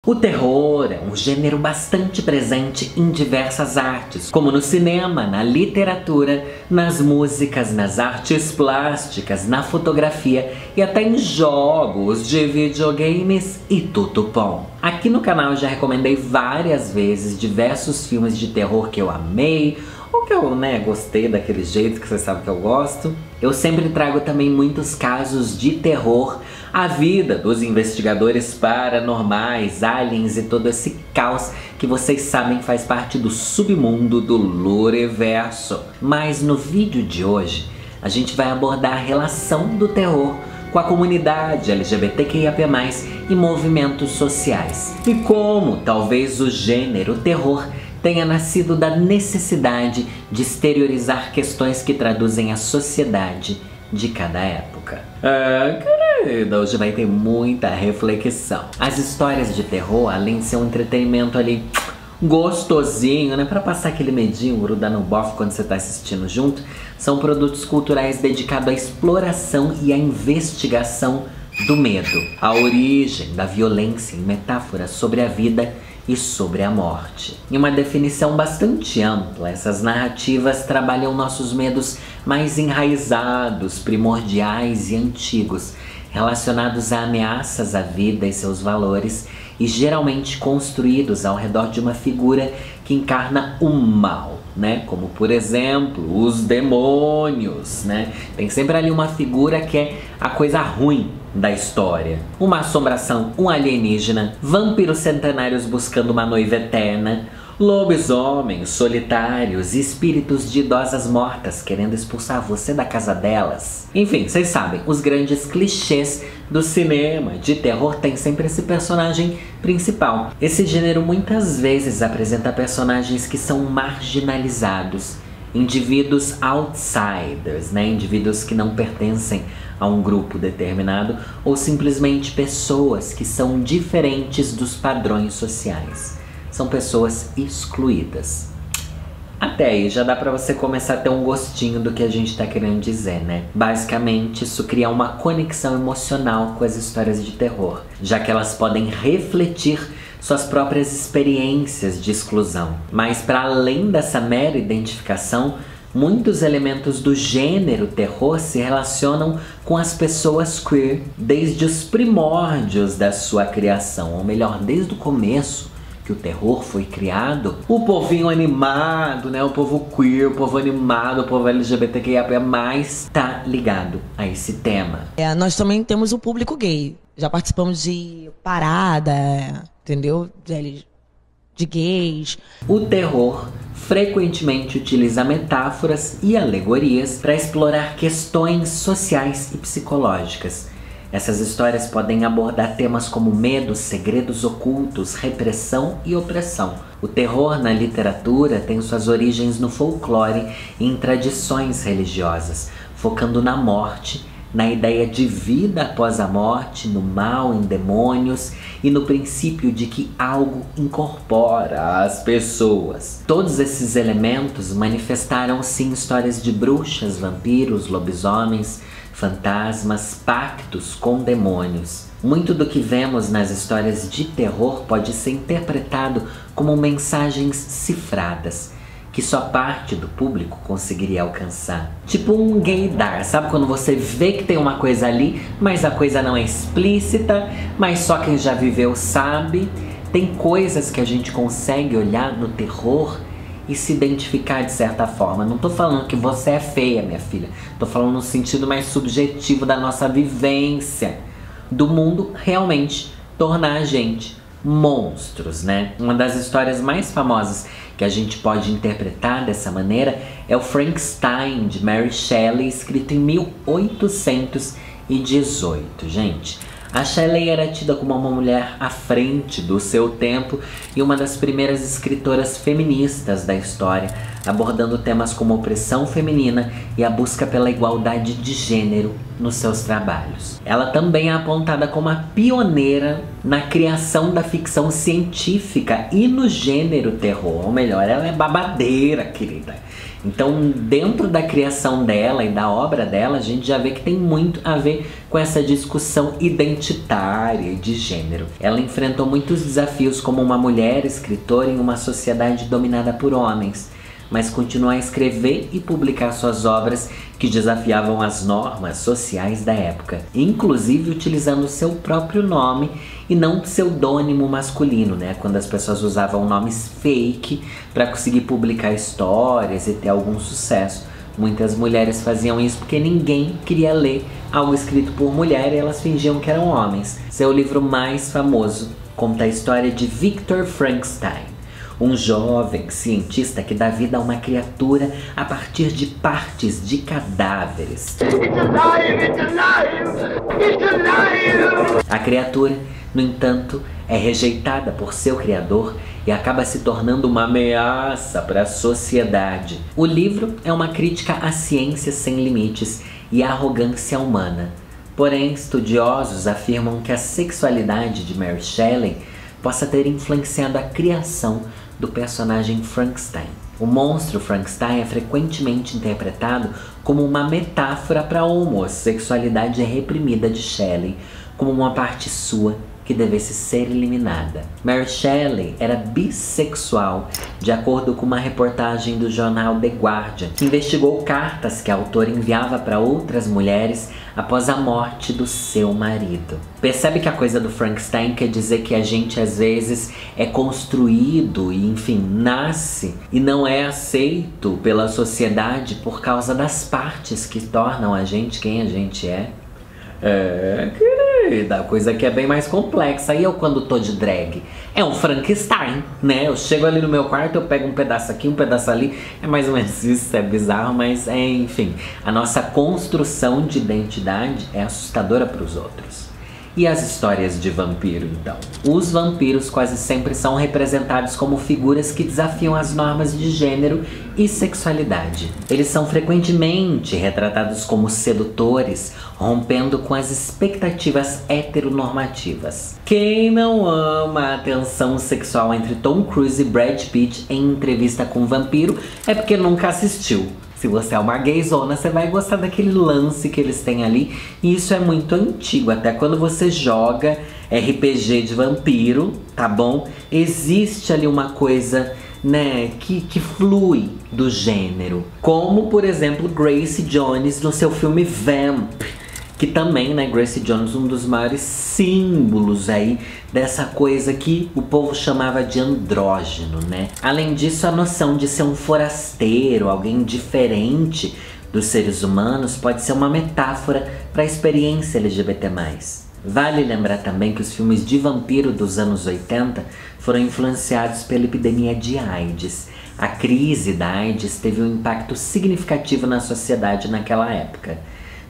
O terror é um gênero bastante presente em diversas artes, como no cinema, na literatura, nas músicas, nas artes plásticas, na fotografia e até em jogos de videogames e tutupom. Aqui no canal eu já recomendei várias vezes diversos filmes de terror que eu amei, ou que eu, gostei daquele jeito que você sabe que eu gosto. Eu sempre trago também muitos casos de terror, a vida dos investigadores paranormais, aliens e todo esse caos que vocês sabem faz parte do submundo do Loreverso. Mas no vídeo de hoje, a gente vai abordar a relação do terror com a comunidade LGBTQIAP+, e movimentos sociais. E como talvez o gênero terror tenha nascido da necessidade de exteriorizar questões que traduzem a sociedade de cada época. Querida, hoje vai ter muita reflexão. As histórias de terror, além de ser um entretenimento ali gostosinho, pra passar aquele medinho, grudar no bofe quando você tá assistindo junto, são produtos culturais dedicados à exploração e à investigação do medo, a origem da violência em metáforas sobre a vida e sobre a morte. Em uma definição bastante ampla, essas narrativas trabalham nossos medos mais enraizados, primordiais e antigos, relacionados a ameaças à vida e seus valores, e geralmente construídos ao redor de uma figura que encarna o mal, como por exemplo, os demônios, Tem sempre ali uma figura que é a coisa ruim da história. Uma assombração, um alienígena, vampiros centenários buscando uma noiva eterna, lobisomens solitários, espíritos de idosas mortas querendo expulsar você da casa delas. Enfim, vocês sabem, os grandes clichês do cinema de terror tem sempre esse personagem principal. Esse gênero muitas vezes apresenta personagens que são marginalizados, indivíduos outsiders, indivíduos que não pertencem a um grupo determinado, ou simplesmente pessoas que são diferentes dos padrões sociais. São pessoas excluídas. Até aí já dá pra você começar a ter um gostinho do que a gente tá querendo dizer, Basicamente, isso cria uma conexão emocional com as histórias de terror, já que elas podem refletir suas próprias experiências de exclusão. Mas para além dessa mera identificação, muitos elementos do gênero terror se relacionam com as pessoas queer desde os primórdios da sua criação, ou melhor, desde o começo que o terror foi criado. O povinho animado, o povo queer, o povo animado, o povo LGBTQIAP+, tá ligado a esse tema. Nós também temos o público gay. Já participamos de parada, entendeu? De gays. O terror frequentemente utiliza metáforas e alegorias para explorar questões sociais e psicológicas. Essas histórias podem abordar temas como medo, segredos ocultos, repressão e opressão. O terror na literatura tem suas origens no folclore e em tradições religiosas, focando na morte, na ideia de vida após a morte, no mal, em demônios e no princípio de que algo incorpora as pessoas. Todos esses elementos manifestaram-se em histórias de bruxas, vampiros, lobisomens, fantasmas, pactos com demônios. Muito do que vemos nas histórias de terror pode ser interpretado como mensagens cifradas, que só parte do público conseguiria alcançar. Tipo um gaydar, sabe quando você vê que tem uma coisa ali, mas a coisa não é explícita, mas só quem já viveu sabe? Tem coisas que a gente consegue olhar no terror e se identificar de certa forma. Não tô falando que você é feia, minha filha. Tô falando no sentido mais subjetivo da nossa vivência, do mundo realmente tornar a gente monstros, Uma das histórias mais famosas que a gente pode interpretar dessa maneira é o Frankenstein, de Mary Shelley, escrito em 1818, gente. A Shelley era tida como uma mulher à frente do seu tempo e uma das primeiras escritoras feministas da história, abordando temas como opressão feminina e a busca pela igualdade de gênero nos seus trabalhos. Ela também é apontada como a pioneira na criação da ficção científica e no gênero terror, ou melhor, ela é babadeira, querida. Então, dentro da criação dela e da obra dela, a gente já vê que tem muito a ver com essa discussão identitária e de gênero. Ela enfrentou muitos desafios como uma mulher escritora em uma sociedade dominada por homens, mas continuou a escrever e publicar suas obras que desafiavam as normas sociais da época, inclusive utilizando seu próprio nome e não pseudônimo masculino, né? Quando as pessoas usavam nomes fake para conseguir publicar histórias e ter algum sucesso. Muitas mulheres faziam isso porque ninguém queria ler algo escrito por mulher e elas fingiam que eram homens. Seu livro mais famoso conta a história de Victor Frankenstein, um jovem cientista que dá vida a uma criatura a partir de partes de cadáveres. A criatura, no entanto, é rejeitada por seu criador e acaba se tornando uma ameaça para a sociedade. O livro é uma crítica à ciência sem limites e à arrogância humana. Porém, estudiosos afirmam que a sexualidade de Mary Shelley possa ter influenciado a criação do personagem Frankenstein. O monstro Frankenstein é frequentemente interpretado como uma metáfora para a homossexualidade reprimida de Shelley, como uma parte sua que devesse ser eliminada. Mary Shelley era bissexual, de acordo com uma reportagem do jornal The Guardian, que investigou cartas que a autora enviava para outras mulheres após a morte do seu marido. Percebe que a coisa do Frankenstein quer dizer que a gente às vezes é construído e, enfim, nasce e não é aceito pela sociedade por causa das partes que tornam a gente quem a gente é? Da coisa que é bem mais complexa. E eu, quando tô de drag, é um Frankenstein, né? Eu chego ali no meu quarto, eu pego um pedaço aqui, um pedaço ali. É mais ou menos isso, é bizarro, mas enfim. A nossa construção de identidade é assustadora para os outros. E as histórias de vampiro, então? Os vampiros quase sempre são representados como figuras que desafiam as normas de gênero e sexualidade. Eles são frequentemente retratados como sedutores, rompendo com as expectativas heteronormativas. Quem não ama a tensão sexual entre Tom Cruise e Brad Pitt em Entrevista com o Vampiro é porque nunca assistiu. Se você é uma gayzona, você vai gostar daquele lance que eles têm ali. E isso é muito antigo. Até quando você joga RPG de vampiro, tá bom? Existe ali uma coisa, né, que flui do gênero. Como, por exemplo, Grace Jones no seu filme Vamp. Que também, né, Grace Jones, um dos maiores símbolos aí dessa coisa que o povo chamava de andrógeno, né? Além disso, a noção de ser um forasteiro, alguém diferente dos seres humanos, pode ser uma metáfora para a experiência LGBT+. Vale lembrar também que os filmes de vampiro dos anos 80 foram influenciados pela epidemia de AIDS. A crise da AIDS teve um impacto significativo na sociedade naquela época,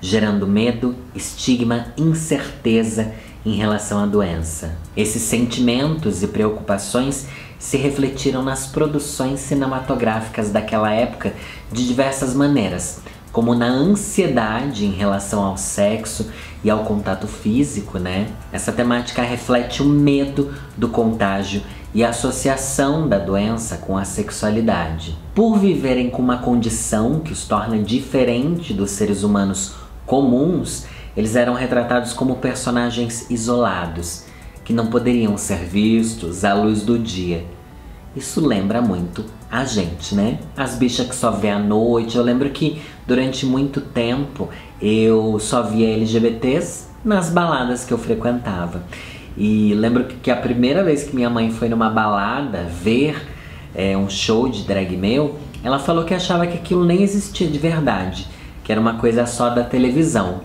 gerando medo, estigma, incerteza em relação à doença. Esses sentimentos e preocupações se refletiram nas produções cinematográficas daquela época de diversas maneiras, como na ansiedade em relação ao sexo e ao contato físico, né? Essa temática reflete o medo do contágio e a associação da doença com a sexualidade. Por viverem com uma condição que os torna diferente dos seres humanos comuns, eles eram retratados como personagens isolados, que não poderiam ser vistos à luz do dia. Isso lembra muito a gente, né? As bichas que só vê à noite. Eu lembro que durante muito tempo eu só via LGBTs nas baladas que eu frequentava. E lembro que a primeira vez que minha mãe foi numa balada ver um show de drag meu, ela falou que achava que aquilo nem existia de verdade, que era uma coisa só da televisão.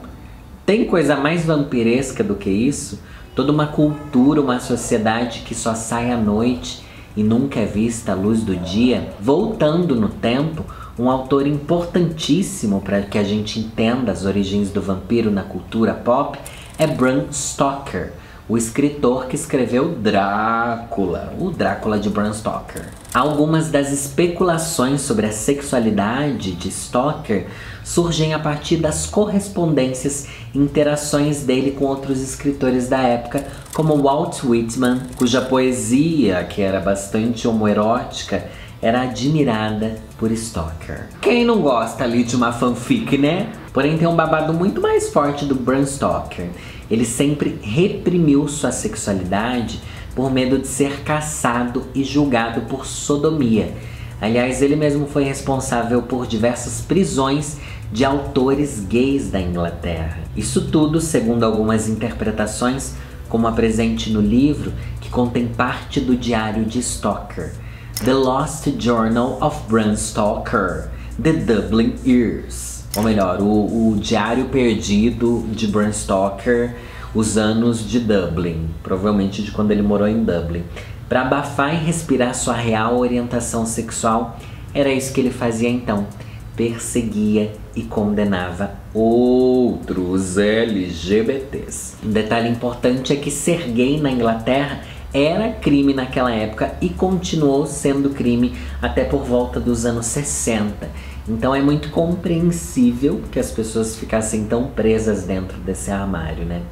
Tem coisa mais vampiresca do que isso? Toda uma cultura, uma sociedade que só sai à noite e nunca é vista à luz do dia. Voltando no tempo, um autor importantíssimo para que a gente entenda as origens do vampiro na cultura pop é Bram Stoker, o escritor que escreveu Drácula, o Drácula de Bram Stoker. Algumas das especulações sobre a sexualidade de Stoker surgem a partir das correspondências e interações dele com outros escritores da época, como Walt Whitman, cuja poesia, que era bastante homoerótica, era admirada por Stoker. Quem não gosta ali de uma fanfic, né? Porém tem um babado muito mais forte do Bram Stoker. Ele sempre reprimiu sua sexualidade por medo de ser caçado e julgado por sodomia. Aliás, ele mesmo foi responsável por diversas prisões de autores gays da Inglaterra. Isso tudo, segundo algumas interpretações, como a presente no livro, que contém parte do diário de Stoker, The Lost Journal of Bram Stoker, The Dublin Years. Ou melhor, o diário perdido de Bram Stoker, os anos de Dublin, provavelmente de quando ele morou em Dublin. Para abafar e respirar sua real orientação sexual, era isso que ele fazia então. Perseguia e condenava outros LGBTs. Um detalhe importante é que ser gay na Inglaterra era crime naquela época e continuou sendo crime até por volta dos anos 60. Então é muito compreensível que as pessoas ficassem tão presas dentro desse armário, né?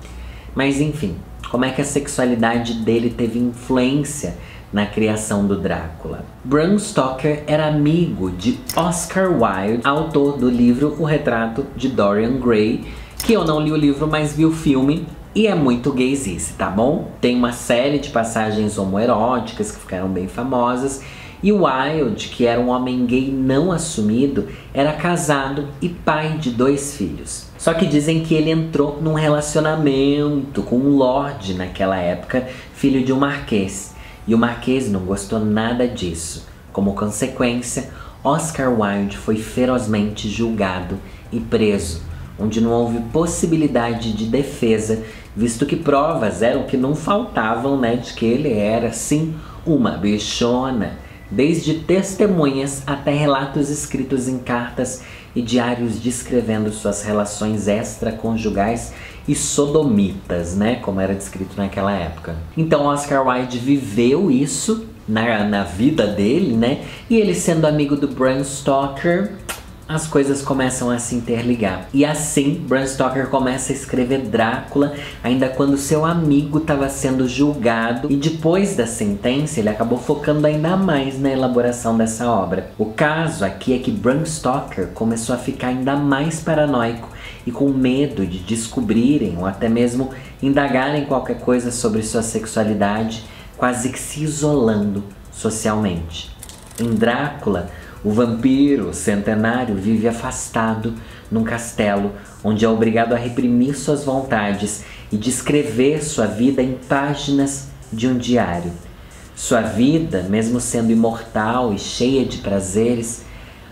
Mas enfim, como é que a sexualidade dele teve influência na criação do Drácula? Bram Stoker era amigo de Oscar Wilde, autor do livro O Retrato de Dorian Gray, que eu não li o livro, mas vi o filme e é muito gaysice, tá bom? Tem uma série de passagens homoeróticas que ficaram bem famosas. E Wilde, que era um homem gay não assumido, era casado e pai de 2 filhos. Só que dizem que ele entrou num relacionamento com um lorde naquela época, filho de um marquês. E o marquês não gostou nada disso. Como consequência, Oscar Wilde foi ferozmente julgado e preso, onde não houve possibilidade de defesa, visto que provas eram que não faltavam, né, de que ele era, sim, uma bichona. Desde testemunhas até relatos escritos em cartas e diários descrevendo suas relações extraconjugais e sodomitas, né, como era descrito naquela época. Então Oscar Wilde viveu isso na vida dele, né, e ele sendo amigo do Bram Stoker, as coisas começam a se interligar. E assim, Bram Stoker começa a escrever Drácula, ainda quando seu amigo estava sendo julgado. E depois da sentença, ele acabou focando ainda mais na elaboração dessa obra. O caso aqui é que Bram Stoker começou a ficar ainda mais paranoico e com medo de descobrirem ou até mesmo indagarem qualquer coisa sobre sua sexualidade, quase que se isolando socialmente. Em Drácula, o vampiro centenário vive afastado num castelo, onde é obrigado a reprimir suas vontades e descrever sua vida em páginas de um diário. Sua vida, mesmo sendo imortal e cheia de prazeres,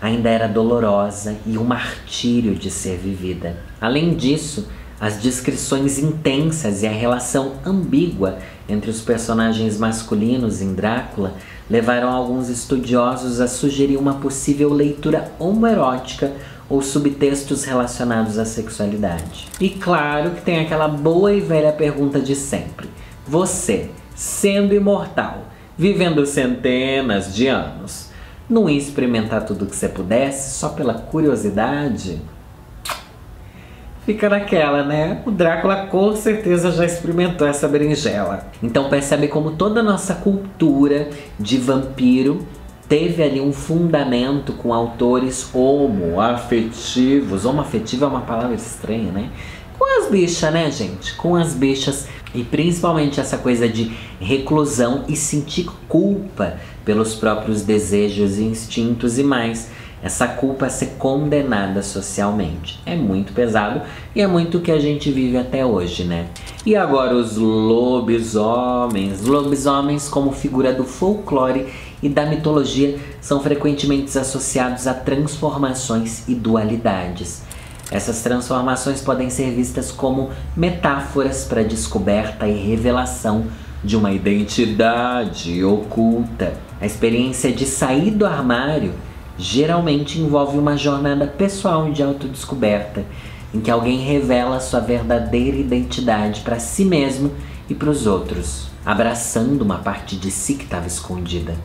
ainda era dolorosa e um martírio de ser vivida. Além disso, as descrições intensas e a relação ambígua entre os personagens masculinos em Drácula levaram alguns estudiosos a sugerir uma possível leitura homoerótica ou subtextos relacionados à sexualidade. E claro que tem aquela boa e velha pergunta de sempre. Você, sendo imortal, vivendo centenas de anos, não ia experimentar tudo que você pudesse só pela curiosidade? Fica naquela, né? O Drácula com certeza já experimentou essa berinjela. Então percebe como toda a nossa cultura de vampiro teve ali um fundamento com autores homoafetivos. Homoafetivo é uma palavra estranha, né? Com as bichas, né, gente? Com as bichas. E principalmente essa coisa de reclusão e sentir culpa pelos próprios desejos e instintos e mais. Essa culpa a ser condenada socialmente. É muito pesado e é muito o que a gente vive até hoje, né? E agora os lobisomens. Lobisomens, como figura do folclore e da mitologia, são frequentemente associados a transformações e dualidades. Essas transformações podem ser vistas como metáforas para a descoberta e revelação de uma identidade oculta. A experiência de sair do armário geralmente envolve uma jornada pessoal de autodescoberta, em que alguém revela sua verdadeira identidade para si mesmo e para os outros, abraçando uma parte de si que estava escondida.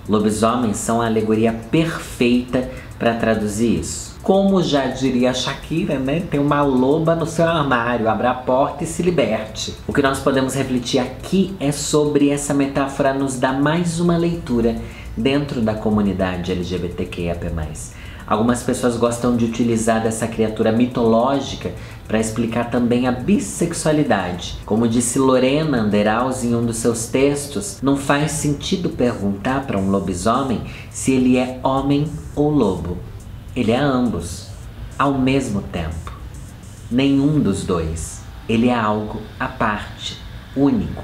Lobisomens são a alegoria perfeita para traduzir isso. Como já diria Shakira, né? Tem uma loba no seu armário, abra a porta e se liberte. O que nós podemos refletir aqui é sobre essa metáfora nos dar mais uma leitura dentro da comunidade LGBTQIAP+. Algumas pessoas gostam de utilizar dessa criatura mitológica para explicar também a bissexualidade. Como disse Lorena Anderaus em um dos seus textos, não faz sentido perguntar para um lobisomem se ele é homem ou lobo. Ele é ambos, ao mesmo tempo. Nenhum dos dois. Ele é algo à parte, único.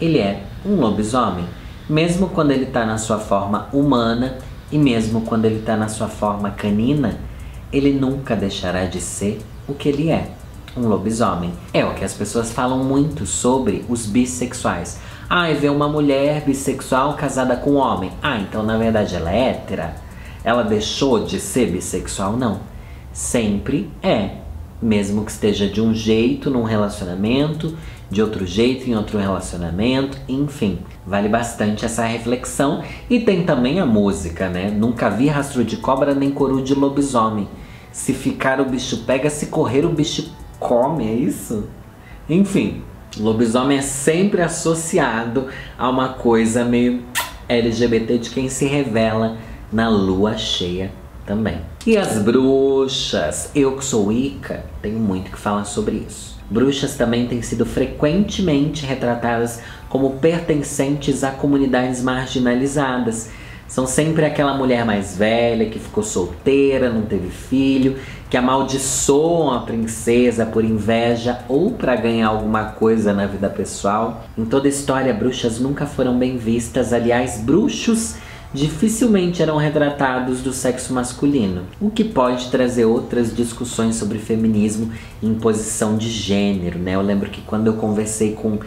Ele é um lobisomem, mesmo quando ele está na sua forma humana e mesmo quando ele está na sua forma canina, ele nunca deixará de ser o que ele é, um lobisomem. É o que as pessoas falam muito sobre os bissexuais. Ah, vê uma mulher bissexual casada com um homem. Ah, então na verdade ela é hétera? Ela deixou de ser bissexual? Não. Sempre é. Mesmo que esteja de um jeito num relacionamento, de outro jeito em outro relacionamento, enfim. Vale bastante essa reflexão. E tem também a música, né? Nunca vi rastro de cobra nem coru de lobisomem. Se ficar o bicho pega, se correr o bicho come, é isso? Enfim, lobisomem é sempre associado a uma coisa meio LGBT de quem se revela na lua cheia também. E as bruxas? Eu que sou Wicca, tenho muito que falar sobre isso. Bruxas também têm sido frequentemente retratadas como pertencentes a comunidades marginalizadas. São sempre aquela mulher mais velha que ficou solteira, não teve filho, que amaldiçoam a princesa por inveja ou para ganhar alguma coisa na vida pessoal. Em toda a história, bruxas nunca foram bem vistas. Aliás, bruxos dificilmente eram retratados do sexo masculino, o que pode trazer outras discussões sobre feminismo e imposição de gênero, né? Eu lembro que quando eu conversei com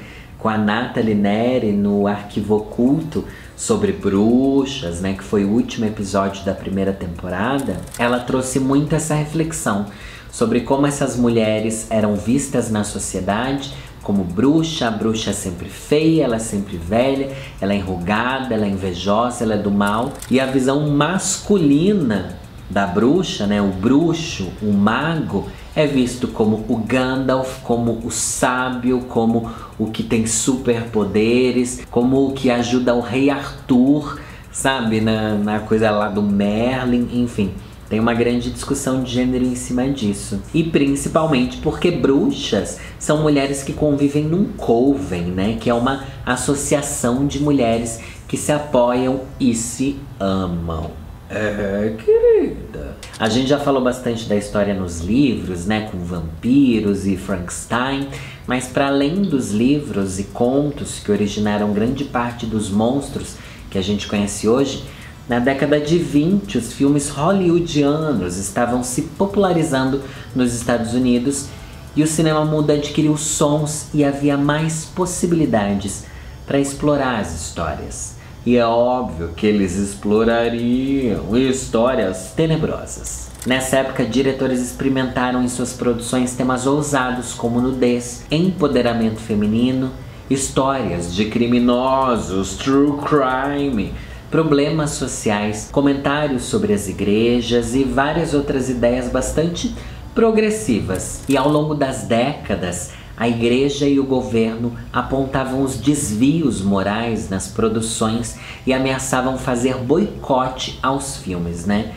a Nathalie Neri no Arquivo Oculto sobre bruxas, né, que foi o último episódio da primeira temporada, ela trouxe muito essa reflexão sobre como essas mulheres eram vistas na sociedade como bruxa. A bruxa é sempre feia, ela é sempre velha, ela é enrugada, ela é invejosa, ela é do mal. E a visão masculina da bruxa, né, o bruxo, o mago, é visto como o Gandalf, como o sábio, como o que tem superpoderes, como o que ajuda o rei Arthur, sabe, na coisa lá do Merlin, enfim. Tem uma grande discussão de gênero em cima disso. E principalmente porque bruxas são mulheres que convivem num coven, né? Que é uma associação de mulheres que se apoiam e se amam. É, querida. A gente já falou bastante da história nos livros, né? Com vampiros e Frankenstein. Mas para além dos livros e contos que originaram grande parte dos monstros que a gente conhece hoje, na década de 20, os filmes hollywoodianos estavam se popularizando nos Estados Unidos e o cinema mudo adquiriu sons e havia mais possibilidades para explorar as histórias. E é óbvio que eles explorariam histórias tenebrosas. Nessa época, diretores experimentaram em suas produções temas ousados como nudez, empoderamento feminino, histórias de criminosos, true crime, problemas sociais, comentários sobre as igrejas e várias outras ideias bastante progressivas. E ao longo das décadas, a igreja e o governo apontavam os desvios morais nas produções e ameaçavam fazer boicote aos filmes, né?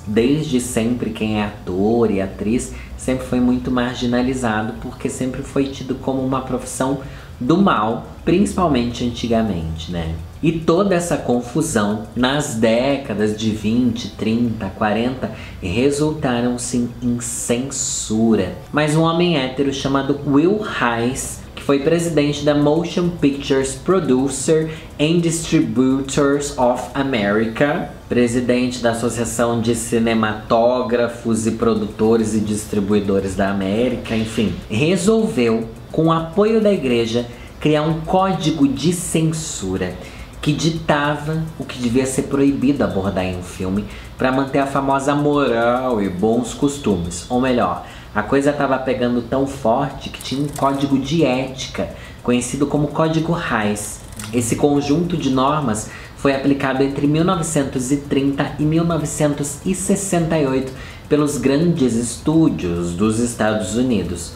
Desde sempre, quem é ator e atriz sempre foi muito marginalizado, porque sempre foi tido como uma profissão do mal, principalmente antigamente, né? E toda essa confusão nas décadas de 20, 30, 40 resultaram sim em censura. Mas um homem hétero chamado Will Hays, que foi presidente da Motion Pictures Producer and Distributors of America, presidente da Associação de Cinematógrafos e Produtores e Distribuidores da América, enfim, resolveu, com o apoio da igreja, criar um código de censura que ditava o que devia ser proibido abordar em um filme para manter a famosa moral e bons costumes. Ou melhor, a coisa estava pegando tão forte que tinha um código de ética, conhecido como Código Hays. Esse conjunto de normas foi aplicado entre 1930 e 1968 pelos grandes estúdios dos Estados Unidos.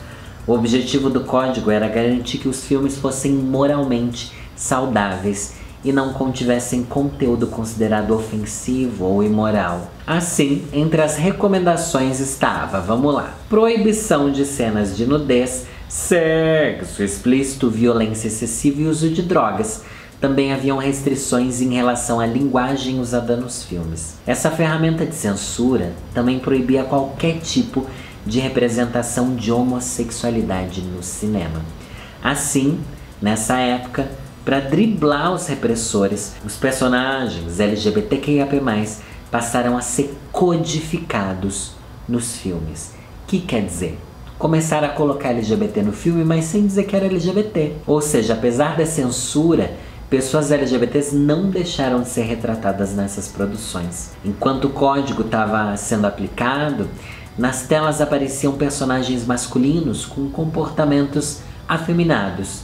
O objetivo do código era garantir que os filmes fossem moralmente saudáveis e não contivessem conteúdo considerado ofensivo ou imoral. Assim, entre as recomendações estava, vamos lá, proibição de cenas de nudez, sexo explícito, violência excessiva e uso de drogas. Também haviam restrições em relação à linguagem usada nos filmes. Essa ferramenta de censura também proibia qualquer tipo de representação de homossexualidade no cinema. Assim, nessa época, para driblar os repressores, os personagens LGBTQIAP+, passaram a ser codificados nos filmes. Que quer dizer? Começaram a colocar LGBT no filme, mas sem dizer que era LGBT. Ou seja, apesar da censura, pessoas LGBTs não deixaram de ser retratadas nessas produções. Enquanto o código estava sendo aplicado, nas telas apareciam personagens masculinos com comportamentos afeminados,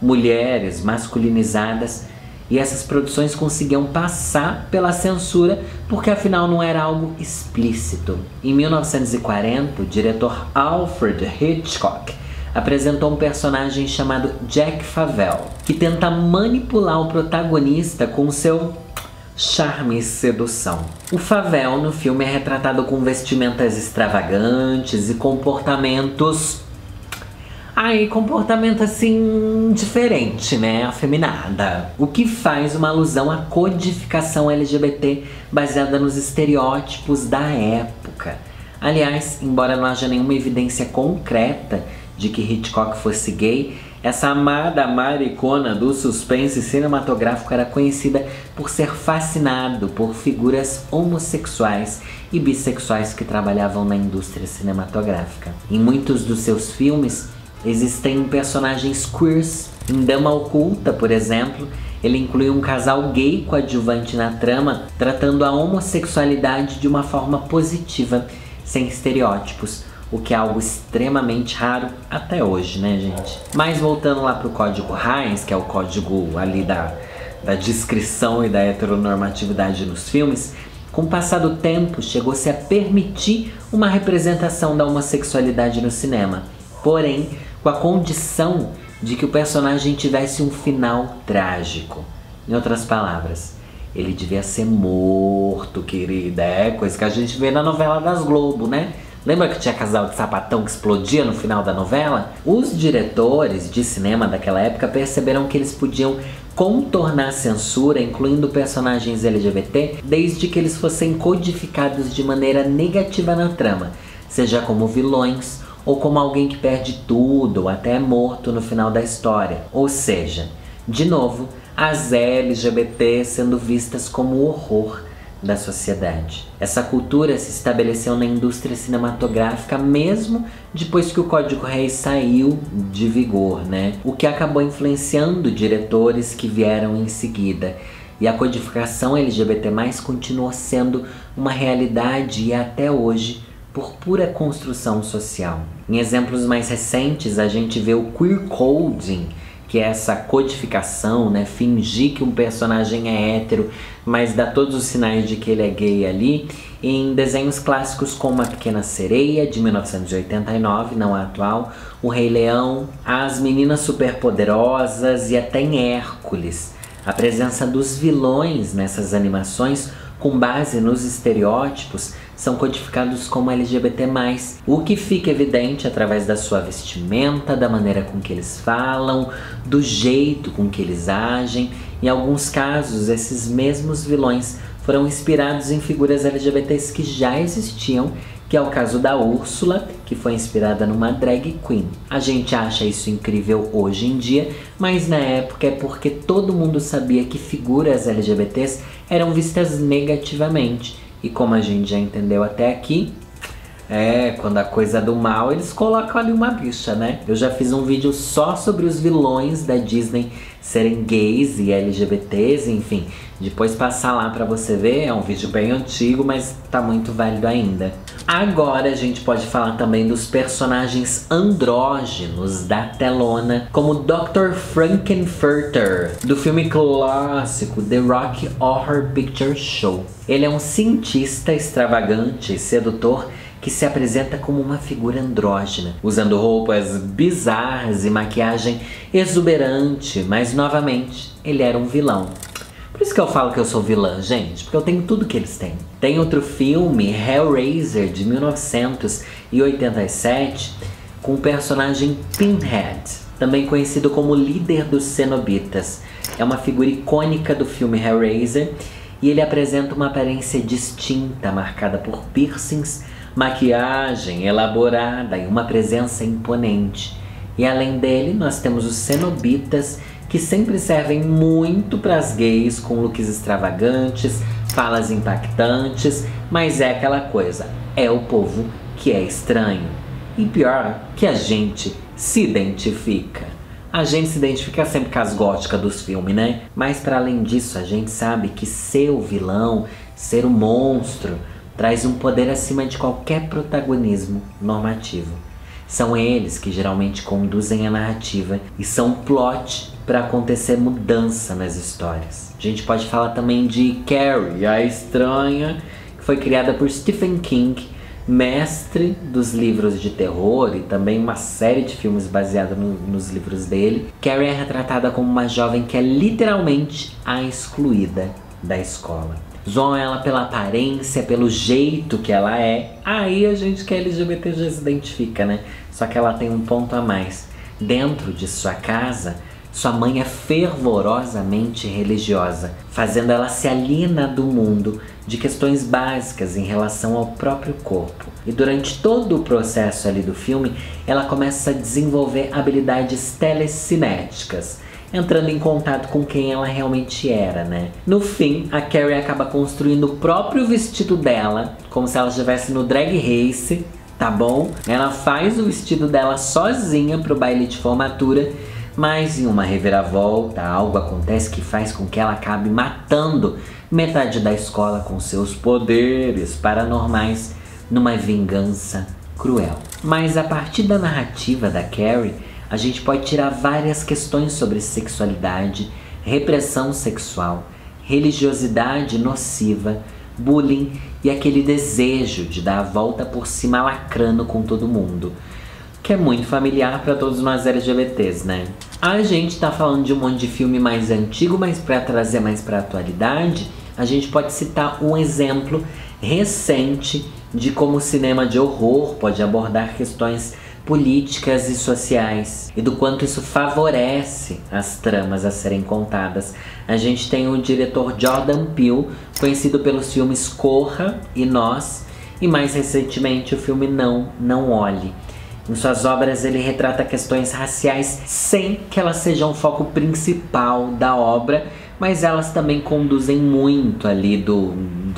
mulheres masculinizadas, e essas produções conseguiam passar pela censura porque afinal não era algo explícito. Em 1940, o diretor Alfred Hitchcock apresentou um personagem chamado Jack Favell, que tenta manipular o protagonista com seu charme e sedução. O Favell no filme é retratado com vestimentas extravagantes e comportamento assim, diferente, né? Afeminada. O que faz uma alusão à codificação LGBT baseada nos estereótipos da época. Aliás, embora não haja nenhuma evidência concreta de que Hitchcock fosse gay, essa amada maricona do suspense cinematográfico era conhecida por ser fascinado por figuras homossexuais e bissexuais que trabalhavam na indústria cinematográfica. Em muitos dos seus filmes, existem personagens queers. Em Dama Oculta, por exemplo, ele inclui um casal gay coadjuvante na trama, tratando a homossexualidade de uma forma positiva, sem estereótipos, o que é algo extremamente raro até hoje, né, gente? Mas voltando lá pro Código Hays, que é o código ali da descrição e da heteronormatividade nos filmes, com o passar do tempo chegou-se a permitir uma representação da homossexualidade no cinema, porém com a condição de que o personagem tivesse um final trágico. Em outras palavras, ele devia ser morto, querida. É coisa que a gente vê na novela das Globo, né? Lembra que tinha casal de sapatão que explodia no final da novela? Os diretores de cinema daquela época perceberam que eles podiam contornar a censura, incluindo personagens LGBT, desde que eles fossem codificados de maneira negativa na trama, seja como vilões ou como alguém que perde tudo ou até é morto no final da história. Ou seja, de novo, as LGBT sendo vistas como o horror da sociedade. Essa cultura se estabeleceu na indústria cinematográfica mesmo depois que o Código Hays saiu de vigor, né? O que acabou influenciando diretores que vieram em seguida. E a codificação LGBT+, continuou sendo uma realidade e até hoje por pura construção social. Em exemplos mais recentes, a gente vê o queer coding, que é essa codificação, né? Fingir que um personagem é hétero, mas dá todos os sinais de que ele é gay ali, em desenhos clássicos como A Pequena Sereia, de 1989, não a atual, O Rei Leão, As Meninas Superpoderosas e até em Hércules. A presença dos vilões nessas animações, com base nos estereótipos, são codificados como LGBT+, o que fica evidente através da sua vestimenta, da maneira com que eles falam, do jeito com que eles agem. Em alguns casos, esses mesmos vilões foram inspirados em figuras LGBTs que já existiam, que é o caso da Úrsula, que foi inspirada numa drag queen. A gente acha isso incrível hoje em dia, mas na época é porque todo mundo sabia que figuras LGBTs eram vistas negativamente. E como a gente já entendeu até aqui, quando a coisa é do mal, eles colocam ali uma bicha, né? Eu já fiz um vídeo só sobre os vilões da Disney serem gays e LGBTs, enfim. Depois passar lá pra você ver, é um vídeo bem antigo, mas tá muito válido ainda. Agora a gente pode falar também dos personagens andrógenos da telona, como Dr. Frankenfurter, do filme clássico The Rocky Horror Picture Show. Ele é um cientista extravagante e sedutor que se apresenta como uma figura andrógena, usando roupas bizarras e maquiagem exuberante, mas novamente, ele era um vilão. Por isso que eu falo que eu sou vilã, gente, porque eu tenho tudo que eles têm. Tem outro filme, Hellraiser, de 1987, com o personagem Pinhead, também conhecido como líder dos Cenobitas. É uma figura icônica do filme Hellraiser e ele apresenta uma aparência distinta, marcada por piercings, maquiagem elaborada e uma presença imponente. E além dele, nós temos os Cenobitas, que sempre servem muito para as gays, com looks extravagantes, falas impactantes, mas é aquela coisa, é o povo que é estranho. E pior, que a gente se identifica. A gente se identifica sempre com as góticas dos filmes, né? Mas para além disso, a gente sabe que ser o vilão, ser o monstro, traz um poder acima de qualquer protagonismo normativo. São eles que geralmente conduzem a narrativa e são plot para acontecer mudança nas histórias. A gente pode falar também de Carrie, a estranha, que foi criada por Stephen King, mestre dos livros de terror e também uma série de filmes baseados nos livros dele. Carrie é retratada como uma jovem que é literalmente a excluída da escola. Zoam ela pela aparência, pelo jeito que ela é. Aí a gente que é LGBT já se identifica, né? Só que ela tem um ponto a mais. Dentro de sua casa, sua mãe é fervorosamente religiosa, fazendo ela se alienar do mundo de questões básicas em relação ao próprio corpo. E durante todo o processo ali do filme, ela começa a desenvolver habilidades telecinéticas, entrando em contato com quem ela realmente era, né? No fim, a Carrie acaba construindo o próprio vestido dela, como se ela estivesse no drag race, tá bom? Ela faz o vestido dela sozinha pro baile de formatura, mas em uma reviravolta, algo acontece que faz com que ela acabe matando metade da escola com seus poderes paranormais numa vingança cruel. Mas a partir da narrativa da Carrie, a gente pode tirar várias questões sobre sexualidade, repressão sexual, religiosidade nociva, bullying e aquele desejo de dar a volta por cima lacrando com todo mundo, que é muito familiar para todos nós LGBTs, né? A gente tá falando de um monte de filme mais antigo, mas para trazer mais para a atualidade, a gente pode citar um exemplo recente de como o cinema de horror pode abordar questões políticas e sociais e do quanto isso favorece as tramas a serem contadas. A gente tem o diretor Jordan Peele, conhecido pelos filmes Corra e Nós, e mais recentemente o filme Não Olhe. Em suas obras ele retrata questões raciais sem que elas sejam o foco principal da obra, mas elas também conduzem muito ali do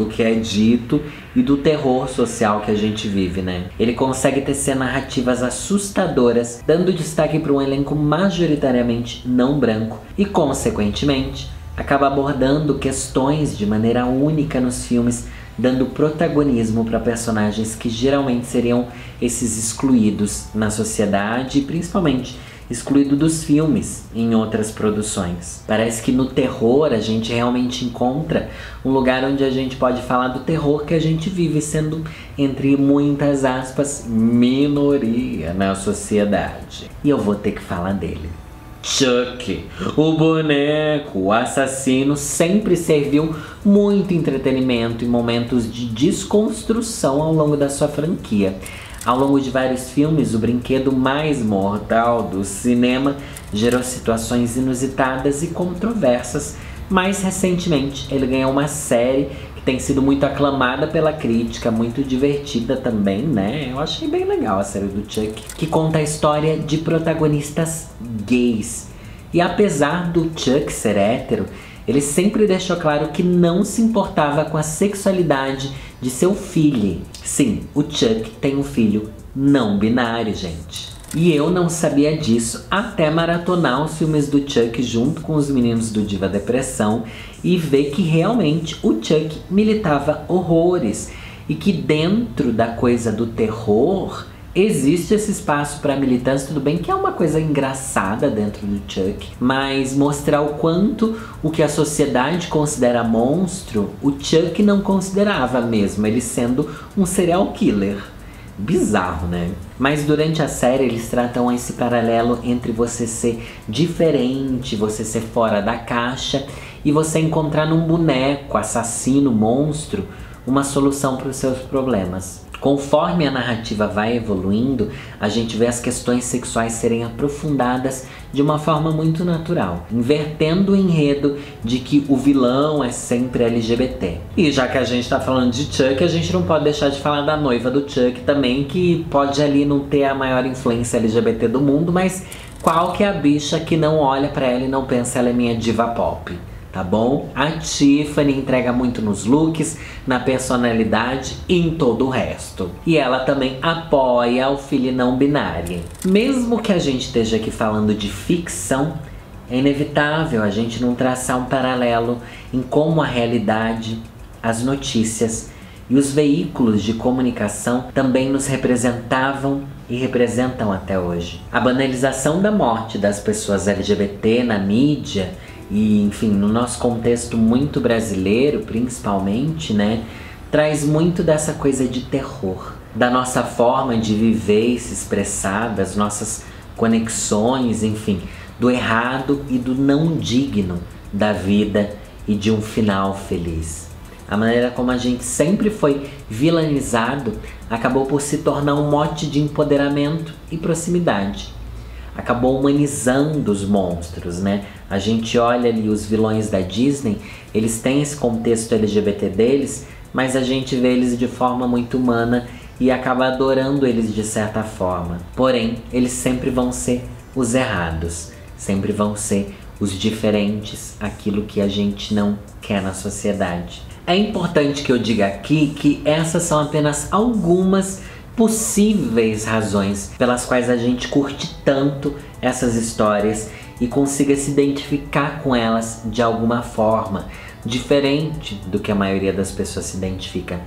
que é dito e do terror social que a gente vive, né? Ele consegue tecer narrativas assustadoras, dando destaque para um elenco majoritariamente não branco e, consequentemente, acaba abordando questões de maneira única nos filmes, dando protagonismo para personagens que geralmente seriam esses excluídos na sociedade e principalmente excluído dos filmes em outras produções. Parece que no terror a gente realmente encontra um lugar onde a gente pode falar do terror que a gente vive, sendo, entre muitas aspas, minoria na sociedade. E eu vou ter que falar dele. Chuck, o boneco, o assassino, sempre serviu muito entretenimento e momentos de desconstrução ao longo da sua franquia. Ao longo de vários filmes, o brinquedo mais mortal do cinema gerou situações inusitadas e controversas. Mais recentemente, ele ganhou uma série que tem sido muito aclamada pela crítica, muito divertida também, né? Eu achei bem legal a série do Chuck, que conta a história de protagonistas gays. E apesar do Chuck ser hétero, ele sempre deixou claro que não se importava com a sexualidade de seu filho. Sim, o Chuck tem um filho não binário, gente. E eu não sabia disso até maratonar os filmes do Chuck junto com os meninos do Diva Depressão e ver que realmente o Chuck militava horrores e que dentro da coisa do terror existe esse espaço para militância. Tudo bem que é uma coisa engraçada dentro do Chuck, mas mostrar o quanto o que a sociedade considera monstro, o Chuck não considerava mesmo, ele sendo um serial killer. Bizarro, né? Mas durante a série eles tratam esse paralelo entre você ser diferente, você ser fora da caixa e você encontrar num boneco, assassino, monstro, uma solução para os seus problemas. Conforme a narrativa vai evoluindo, a gente vê as questões sexuais serem aprofundadas de uma forma muito natural, invertendo o enredo de que o vilão é sempre LGBT. E já que a gente tá falando de Chuck, a gente não pode deixar de falar da noiva do Chuck também, que pode ali não ter a maior influência LGBT do mundo, mas qual que é a bicha que não olha pra ela e não pensa ela é minha diva pop? Tá bom? A Tiffany entrega muito nos looks, na personalidade e em todo o resto. E ela também apoia o filho não binário. Mesmo que a gente esteja aqui falando de ficção, é inevitável a gente não traçar um paralelo em como a realidade, as notícias e os veículos de comunicação também nos representavam e representam até hoje. A banalização da morte das pessoas LGBT na mídia e, enfim, no nosso contexto muito brasileiro, principalmente, né, traz muito dessa coisa de terror, da nossa forma de viver e se expressar, das nossas conexões, enfim, do errado e do não digno da vida e de um final feliz. A maneira como a gente sempre foi vilanizado acabou por se tornar um mote de empoderamento e proximidade. Acabou humanizando os monstros, né? A gente olha ali os vilões da Disney, eles têm esse contexto LGBT deles, mas a gente vê eles de forma muito humana e acaba adorando eles de certa forma. Porém, eles sempre vão ser os errados, sempre vão ser os diferentes, aquilo que a gente não quer na sociedade. É importante que eu diga aqui que essas são apenas algumas possíveis razões pelas quais a gente curte tanto essas histórias e consiga se identificar com elas de alguma forma, diferente do que a maioria das pessoas se identifica.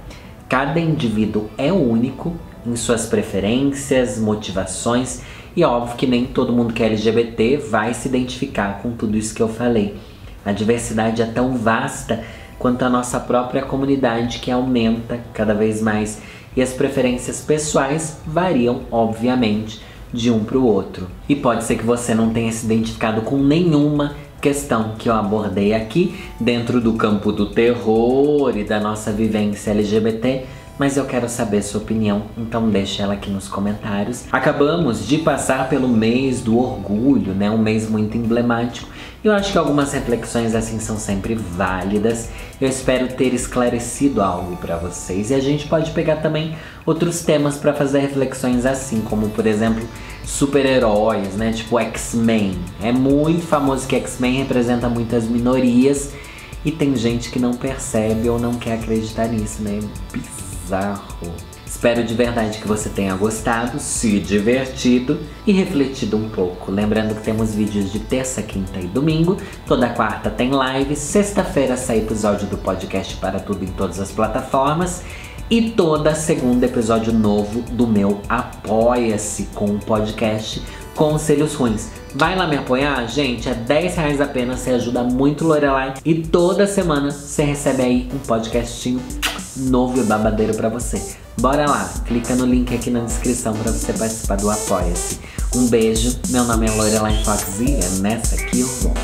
Cada indivíduo é único em suas preferências, motivações e óbvio que nem todo mundo que é LGBT vai se identificar com tudo isso que eu falei. A diversidade é tão vasta quanto a nossa própria comunidade, que aumenta cada vez mais. E as preferências pessoais variam, obviamente, de um para o outro. E pode ser que você não tenha se identificado com nenhuma questão que eu abordei aqui dentro do campo do terror e da nossa vivência LGBT, mas eu quero saber sua opinião, então deixa ela aqui nos comentários. Acabamos de passar pelo mês do orgulho, né? Um mês muito emblemático. Eu acho que algumas reflexões assim são sempre válidas. Eu espero ter esclarecido algo para vocês. E a gente pode pegar também outros temas para fazer reflexões assim, como por exemplo, super-heróis, né? Tipo X-Men. É muito famoso que X-Men representa muitas minorias e tem gente que não percebe ou não quer acreditar nisso, né? Bizarro. Espero de verdade que você tenha gostado, se divertido e refletido um pouco. Lembrando que temos vídeos de terça, quinta e domingo. Toda quarta tem live. Sexta-feira sai episódio do podcast Para Tudo em todas as plataformas. E toda segunda episódio novo do meu Apoia-se com o podcast Conselhos Ruins. Vai lá me apoiar, gente, é R$10 apenas, você ajuda muito Lorelai. E toda semana você recebe aí um podcastinho novo e babadeiro pra você. Bora lá, clica no link aqui na descrição pra você participar do Apoia-se. Um beijo, meu nome é Lorelai Fox e é nessa que eu vou.